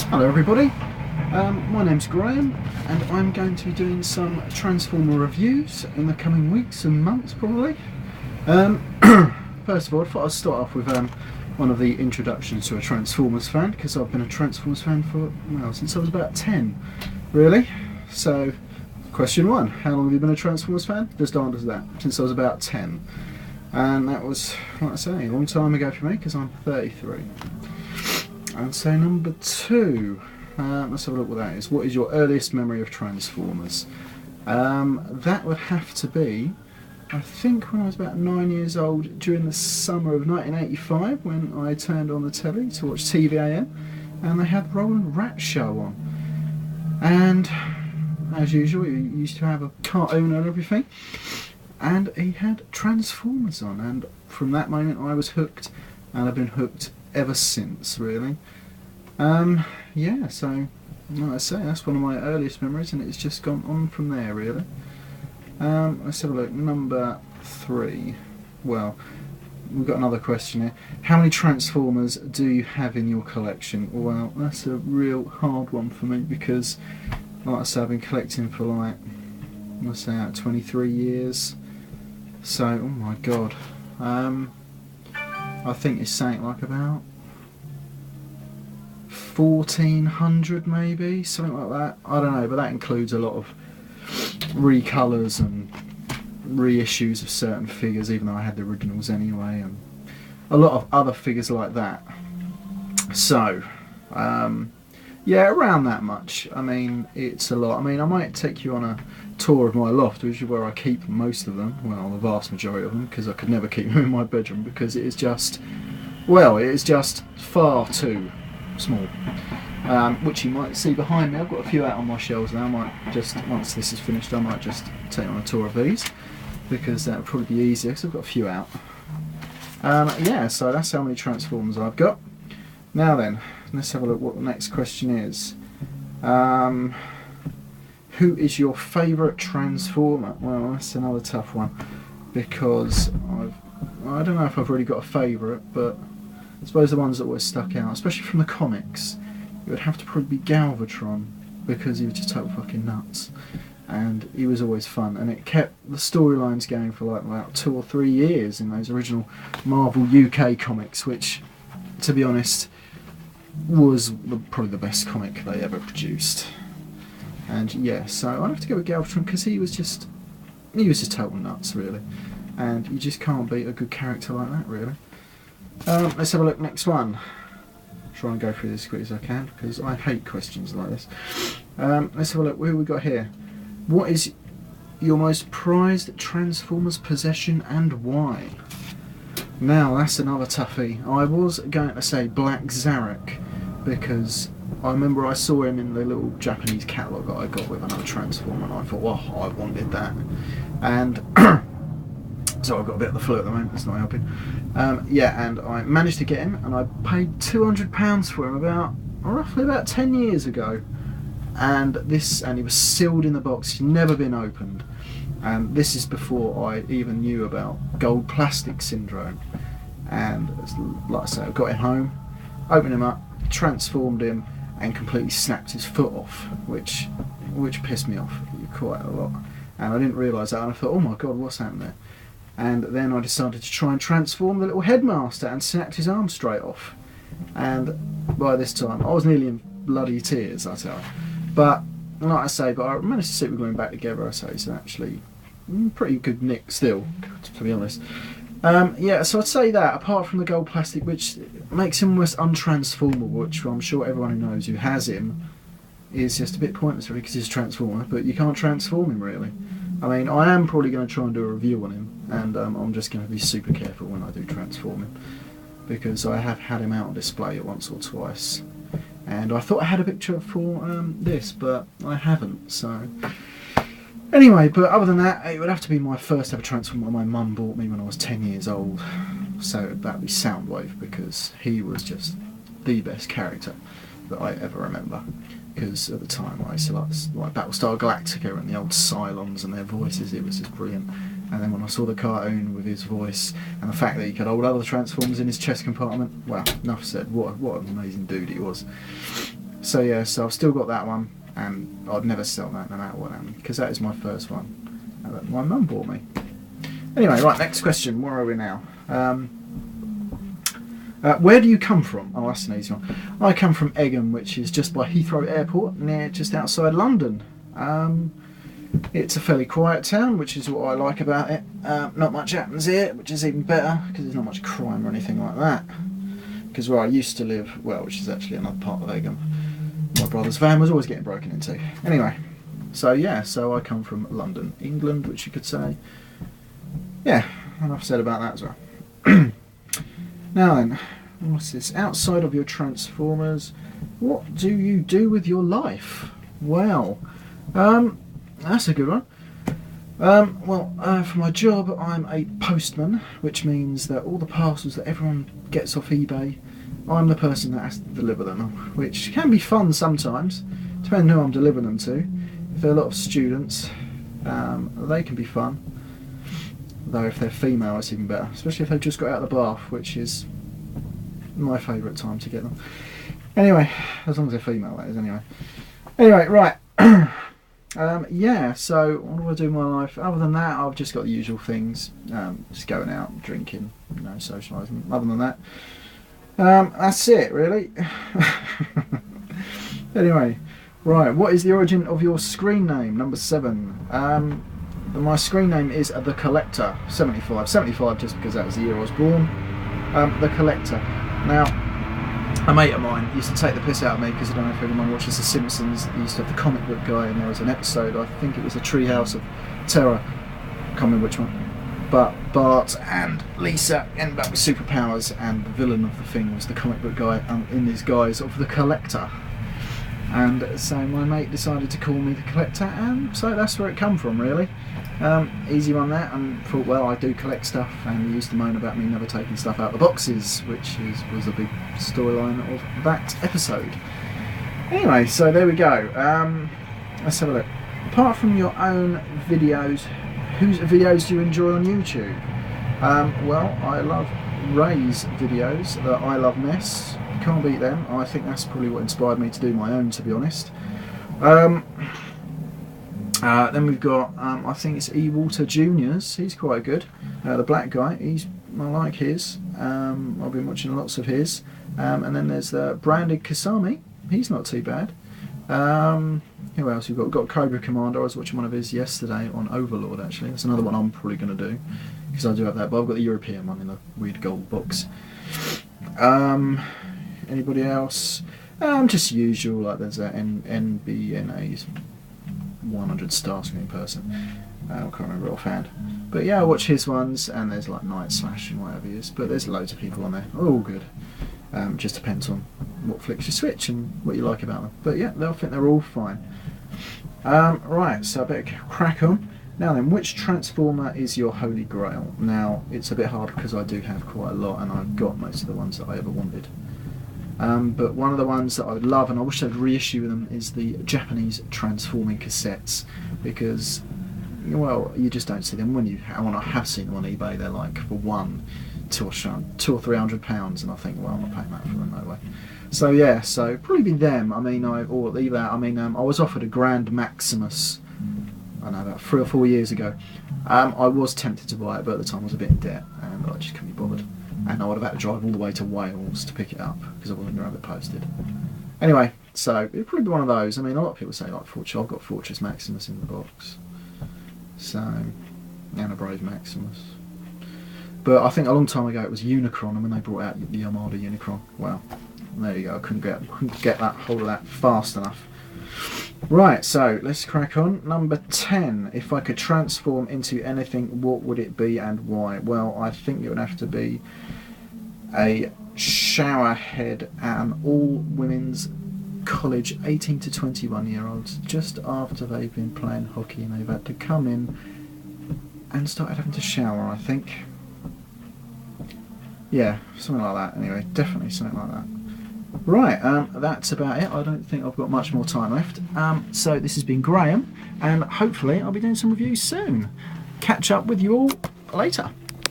Hello everybody, my name's Graham and I'm going to be doing some Transformer reviews in the coming weeks and months probably. First of all, I thought I'd start off with one of the introductions to a Transformers fan, because I've been a Transformers fan for, well, since I was about 10 really. So question one, how long have you been a Transformers fan? Just answer that. Since I was about 10. And that was, like I say, a long time ago for me, because I'm 33. And so number two, let's have a look what that is. What is your earliest memory of Transformers? That would have to be, I think, when I was about 9 years old, during the summer of 1985, when I turned on the telly to watch TVAM, and they had Roland Rat Show on. And as usual, he used to have a cartoon and everything, and he had Transformers on, and from that moment I was hooked, and I've been hooked ever since, really. Yeah, so like I say, that's one of my earliest memories, and it's just gone on from there, really. Let's have a look. Number three. Well, we've got another question here. How many Transformers do you have in your collection? Well, that's a real hard one for me, because like I say, I've been collecting for like, let's say, 23 years. So, oh my god. I think it's something like about 1400 maybe, something like that. I don't know, but that includes a lot of recolours and reissues of certain figures, even though I had the originals anyway, and a lot of other figures like that. So, yeah, around that much. I mean, it's a lot. I mean, I might take you on a tour of my loft, which is where I keep most of them, well, the vast majority of them, because I could never keep them in my bedroom, because it is just, well, it is just far too small. Which you might see behind me. I've got a few out on my shelves now. I might just, once this is finished, I might just take you on a tour of these, because that would probably be easier, because I've got a few out. Yeah, so that's how many Transformers I've got. Now then, let's have a look what the next question is. Who is your favourite Transformer? Well, that's another tough one, because I don't know if I've really got a favourite, but I suppose the ones that always stuck out, especially from the comics, it would have to probably be Galvatron, because he was just total fucking nuts, and he was always fun, and it kept the storylines going for like about 2 or 3 years in those original Marvel UK comics, which, to be honest, was probably the best comic they ever produced. And yeah, so I'd have to go with Galvatron, because he was just total nuts, really, and you just can't beat a good character like that, really. Let's have a look. Next one. Try and go through this as quick as I can, because I hate questions like this. Let's have a look. What have we got here? What is your most prized Transformers possession, and why? Now, that's another toughie. I was going to say Black Zarak, because I remember I saw him in the little Japanese catalogue that I got with another Transformer, and I thought, well, I wanted that. And so I've got a bit of the flu at the moment, it's not helping. Yeah, and I managed to get him, and I paid £200 for him roughly about 10 years ago. And he was sealed in the box, he's never been opened. And this is before I even knew about gold plastic syndrome. And like I say, I got him home, opened him up, transformed him, and completely snapped his foot off, which pissed me off quite a lot. And I didn't realise that, and I thought, oh my god, what's happened there? And then I decided to try and transform the little headmaster, and snapped his arm straight off. And by this time, I was nearly in bloody tears, I tell you. But like I say, I managed to see we're going back together. So it's actually pretty good nick still, to be honest. Yeah, so I'd say that, apart from the gold plastic, which makes him almost untransformable, which I'm sure everyone who knows who has him is just a bit pointless, really, because he's a transformer, but you can't transform him, really. I mean, I am probably going to try and do a review on him, and I'm just going to be super careful when I do transform him, because I have had him out on display once or twice, and I thought I had a picture for this, but I haven't, so anyway. But other than that, it would have to be my first ever Transformer my mum bought me when I was 10 years old, so that'd be Soundwave, because he was just the best character that I ever remember. Because at the time I used to like Battlestar Galactica and the old Cylons and their voices, it was just brilliant. And then when I saw the cartoon with his voice and the fact that he could hold other Transformers in his chest compartment, well, enough said. What an amazing dude he was. So yeah, so I've still got that one, and I'd never sell that no matter what happened, because that is my first one that my mum bought me. Anyway, right, next question. Where are we now? Where do you come from? Oh, that's an easy one. I come from Egham, which is just by Heathrow Airport, just outside London. It's a fairly quiet town, which is what I like about it. Not much happens here, which is even better, because there's not much crime or anything like that. Because where I used to live, well, which is actually another part of Egham, my brother's van was always getting broken into. Anyway, so yeah, so I come from London, England, which you could say. Yeah, enough said about that as well. Now then, what's this? Outside of your Transformers, what do you do with your life? Well, that's a good one. For my job, I'm a postman, which means that all the parcels that everyone gets off eBay, I'm the person that has to deliver them, which can be fun sometimes, depending who I'm delivering them to. If they're a lot of students, they can be fun. Though if they're female, it's even better, especially if they've just got out of the bath, which is my favourite time to get them. Anyway, as long as they're female, that is, anyway. Anyway, right. Yeah, so what do I do in my life? Other than that, I've just got the usual things. Just going out, drinking, socialising. Other than that, that's it, really. Anyway, right, what is the origin of your screen name? Number 7. My screen name is The Collector, 75. 75 just because that was the year I was born. The Collector. Now, a mate of mine used to take the piss out of me, because I don't know if anyone watches The Simpsons. He used to have the comic book guy, and there was an episode, I think it was the Treehouse of Terror, I can't remember which one. But Bart and Lisa ended up with superpowers, and the villain of the thing was the comic book guy in his guise of The Collector. And so my mate decided to call me The Collector, and so that's where it come from, really. Easy one that, and thought, well, I do collect stuff, and he used to moan about me never taking stuff out of the boxes, which was a big storyline of that episode. Anyway, so there we go. Let's have a look. Apart from your own videos, whose videos do you enjoy on YouTube? Well, I love Ray's videos, the I Love Mess. Can't beat them. I think that's probably what inspired me to do my own, to be honest. Then we've got, I think it's E-Water Juniors. He's quite good. The black guy, I like his. I've been watching lots of his. And then there's Branded Kasami. He's not too bad. Who else? We've got Cobra Commander. I was watching one of his yesterday on Overlord, actually. That's another one I'm probably going to do, because I do have that, but I've got the European one in the weird gold box. Anybody else? Just usual, like there's an NBNA's 100 star screen person. I can't remember offhand. But yeah, I watch his ones, and there's like Night Slash and whatever he is. But there's loads of people on there. All good. Just depends on what flicks you switch and what you like about them. But yeah, I think they're all fine. Right, so I better crack on. Now then, which Transformer is your holy grail? Now, it's a bit hard because I do have quite a lot, and I've got most of the ones that I ever wanted. But one of the ones that I would love, and I wish they'd reissue them, is the Japanese transforming cassettes, because, well, you just don't see them. When I have seen them on eBay, they're like for £200 or £300, and I think, well, I'm not paying that for them, no way. So yeah, so probably be them. I mean, I was offered a Grand Maximus, I know, about 3 or 4 years ago. I was tempted to buy it, but at the time I was a bit in debt, and I just couldn't be bothered. And I would have had to drive all the way to Wales to pick it up, because I wasn't going to have it posted. Anyway, so it'd probably be one of those. I mean, a lot of people say, like, Fortress. I've got Fortress Maximus in the box. So, and a Brave Maximus. But I think a long time ago it was Unicron, and when they brought out the Armada Unicron, well, there you go. I couldn't get that hold of that fast enough. Right, so let's crack on. Number 10. If I could transform into anything, what would it be and why? Well, I think it would have to be a shower head at an all-women's college, 18 to 21 year olds, just after they've been playing hockey and they've had to come in and started having to shower, I think. Yeah, something like that. Anyway, definitely something like that. Right, that's about it. I don't think I've got much more time left. So this has been Graham, and hopefully I'll be doing some reviews soon. Catch up with you all later.